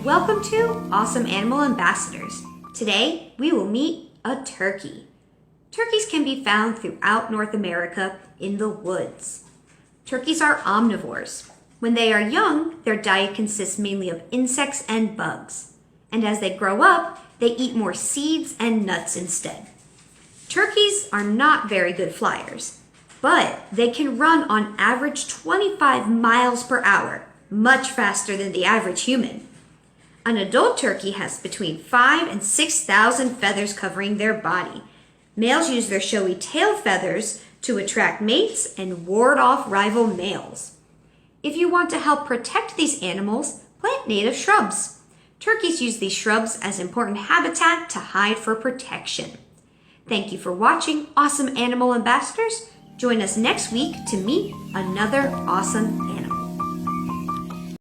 Welcome to Awesome Animal Ambassadors. Today, we will meet a turkey. Turkeys can be found throughout North America in the woods. Turkeys are omnivores. When they are young, their diet consists mainly of insects and bugs. And as they grow up, they eat more seeds and nuts instead. Turkeys are not very good flyers, but they can run on average 25 miles per hour, much faster than the average human. An adult turkey has between 5,000 and 6,000 feathers covering their body. Males use their showy tail feathers to attract mates and ward off rival males. If you want to help protect these animals, plant native shrubs. Turkeys use these shrubs as important habitat to hide for protection. Thank you for watching Awesome Animal Ambassadors. Join us next week to meet another awesome animal.